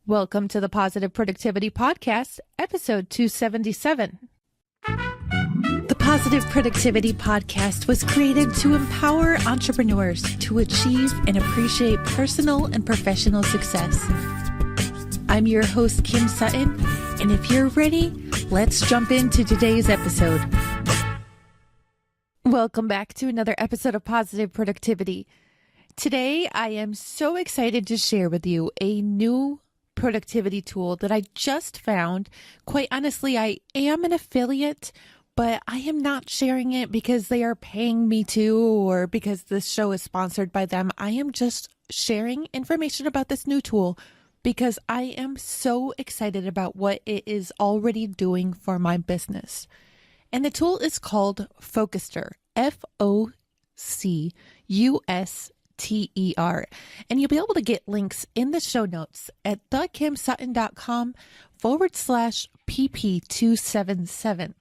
Welcome to the Positive Productivity Podcast, episode 277. The Positive Productivity Podcast was created to empower entrepreneurs to achieve and appreciate personal and professional success. I'm your host, Kim Sutton, and if you're ready, let's jump into today's episode. Welcome back to another episode of Positive Productivity. Today, I am so excited to share with you a new productivity tool that I just found. Quite honestly, I am an affiliate, but I am not sharing it because they are paying me to or because this show is sponsored by them. I am just sharing information about this new tool because I am so excited about what it is already doing for my business. And the tool is called Focus.T.E.R, F-O-C-U-S-T-E-R. And you'll be able to get links in the show notes at thekimsutton.com/pp277.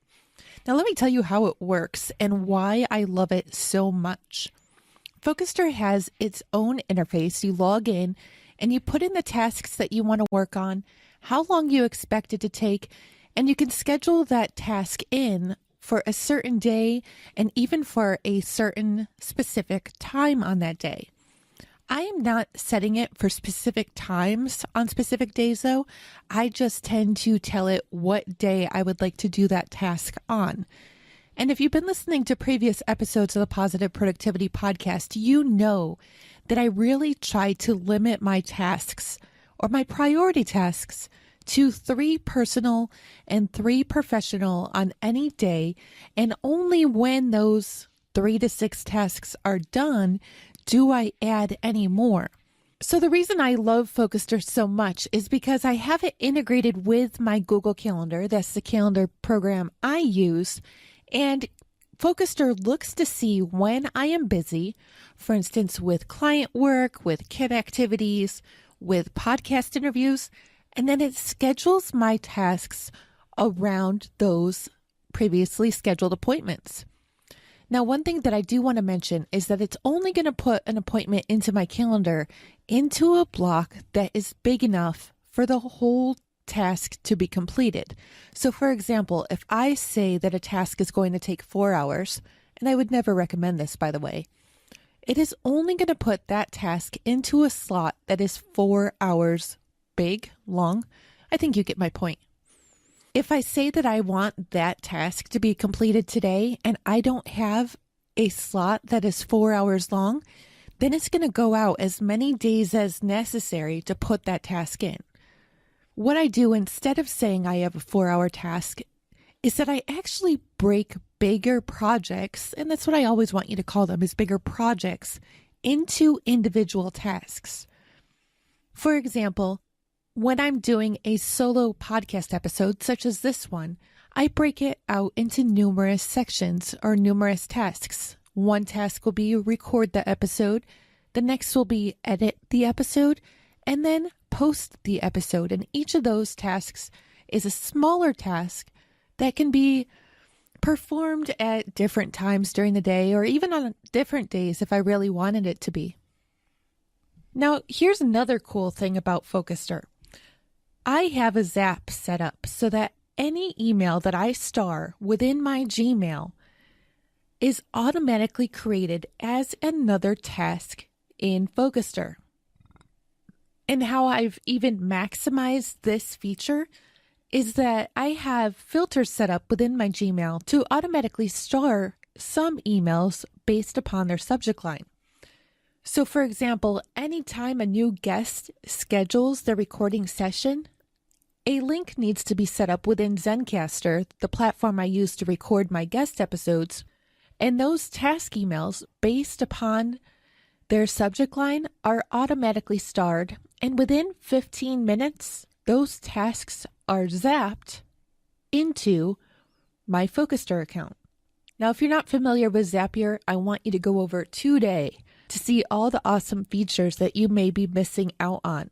Now, let me tell you how it works and why I love it so much. Focus.T.E.R has its own interface. You log in and you put in the tasks that you want to work on, how long you expect it to take, and you can schedule that task in for a certain day and even for a certain specific time on that day. I am not setting it for specific times on specific days, though. I just tend to tell it what day I would like to do that task on. And if you've been listening to previous episodes of the Positive Productivity Podcast, you know that I really try to limit my tasks or my priority tasks to 3 personal and 3 professional on any day. And only when those 3 to 6 tasks are done do I add any more. So the reason I love Focus.T.E.R so much is because I have it integrated with my Google Calendar. That's the calendar program I use. And Focus.T.E.R looks to see when I am busy, for instance, with client work, with kid activities, with podcast interviews, and then it schedules my tasks around those previously scheduled appointments. Now, one thing that I do want to mention is that it's only going to put an appointment into my calendar into a block that is big enough for the whole task to be completed. So, for example, if I say that a task is going to take 4 hours, and I would never recommend this, by the way, it is only going to put that task into a slot that is 4 hours big, long. I think you get my point. If I say that I want that task to be completed today and I don't have a slot that is 4 hours long, then it's going to go out as many days as necessary to put that task in. What I do instead of saying I have a 4-hour task is that I actually break bigger projects, and that's what I always want you to call them, is bigger projects, into individual tasks. For example, when I'm doing a solo podcast episode, such as this one, I break it out into numerous sections or numerous tasks. One task will be record the episode. The next will be edit the episode and then post the episode. And each of those tasks is a smaller task that can be performed at different times during the day or even on different days if I really wanted it to be. Now, here's another cool thing about Focus.T.E.R. I have a Zap set up so that any email that I star within my Gmail is automatically created as another task in Focus.T.E.R. And how I've even maximized this feature is that I have filters set up within my Gmail to automatically star some emails based upon their subject line. So, for example, anytime a new guest schedules their recording session, a link needs to be set up within Zencastr, the platform I use to record my guest episodes, and those task emails based upon their subject line are automatically starred, and within 15 minutes, those tasks are zapped into my Focus.T.E.R account. Now, if you're not familiar with Zapier, I want you to go over today to see all the awesome features that you may be missing out on.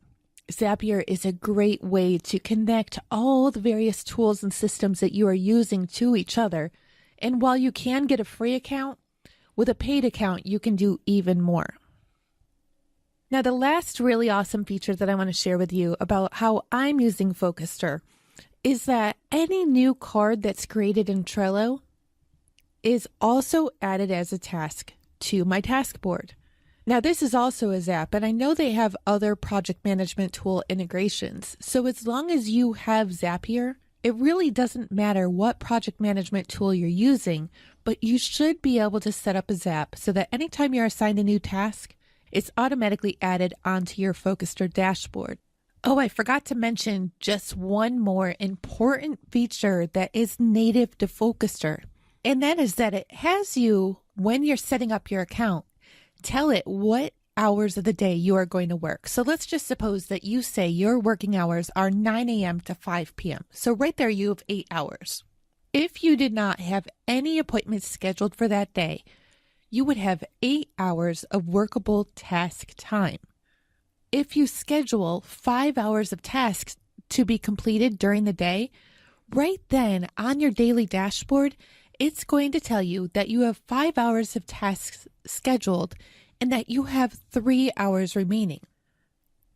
Zapier is a great way to connect all the various tools and systems that you are using to each other. And while you can get a free account, with a paid account, you can do even more. Now, the last really awesome feature that I want to share with you about how I'm using Focused.E.R is that any new card that's created in Trello is also added as a task to my task board. Now, this is also a Zap, and I know they have other project management tool integrations. So as long as you have Zapier, it really doesn't matter what project management tool you're using, but you should be able to set up a Zap so that anytime you're assigned a new task, it's automatically added onto your Focused.E.R dashboard. Oh, I forgot to mention just one more important feature that is native to Focused.E.R, and that is that it has you, when you're setting up your account, tell it what hours of the day you are going to work. So let's just suppose that you say your working hours are 9 a.m. to 5 p.m. So right there you have 8 hours. If you did not have any appointments scheduled for that day, you would have 8 hours of workable task time. If you schedule 5 hours of tasks to be completed during the day, right then on your daily dashboard, it's going to tell you that you have 5 hours of tasks scheduled and that you have 3 hours remaining.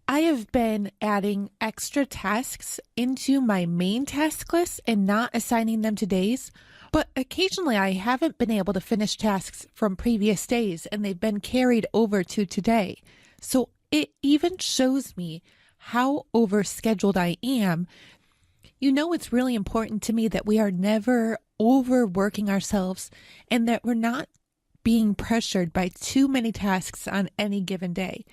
I have been adding extra tasks into my main task list and not assigning them to days, but occasionally I haven't been able to finish tasks from previous days and they've been carried over to today. So it even shows me how overscheduled I am. You know, it's really important to me that we are never overworking ourselves and that we're not being pressured by too many tasks on any given day.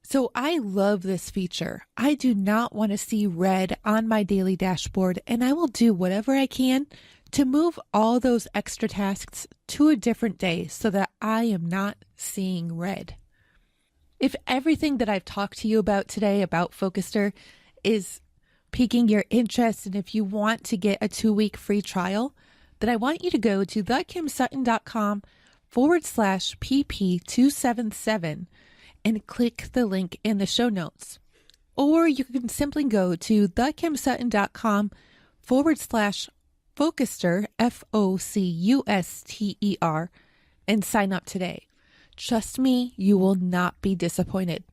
So I love this feature. I do not want to see red on my daily dashboard, and I will do whatever I can to move all those extra tasks to a different day so that I am not seeing red. If everything that I've talked to you about today about Focused.E.R is piquing your interest, and if you want to get a 2-week free trial, then I want you to go to thekimsutton.com/pp277 and click the link in the show notes. Or you can simply go to thekimsutton.com/Focused.E.R, Focuster, and sign up today. Trust me, you will not be disappointed.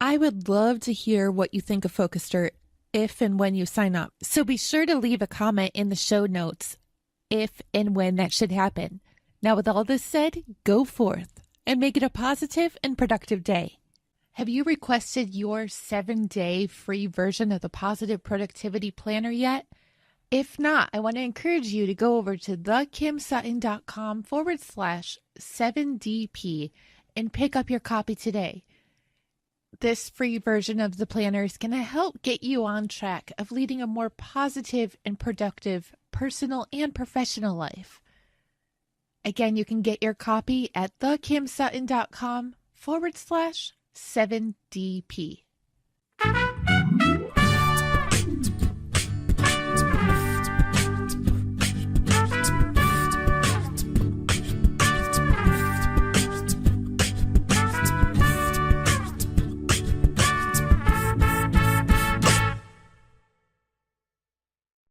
I would love to hear what you think of Focused.E.R if and when you sign up. So be sure to leave a comment in the show notes if and when that should happen. Now, with all this said, go forth and make it a positive and productive day. Have you requested your 7-day free version of the Positive Productivity Planner yet? If not, I want to encourage you to go over to thekimsutton.com/7DP and pick up your copy today. This free version of the planner is going to help get you on track of leading a more positive and productive personal and professional life. Again, you can get your copy at thekimsutton.com/7DP.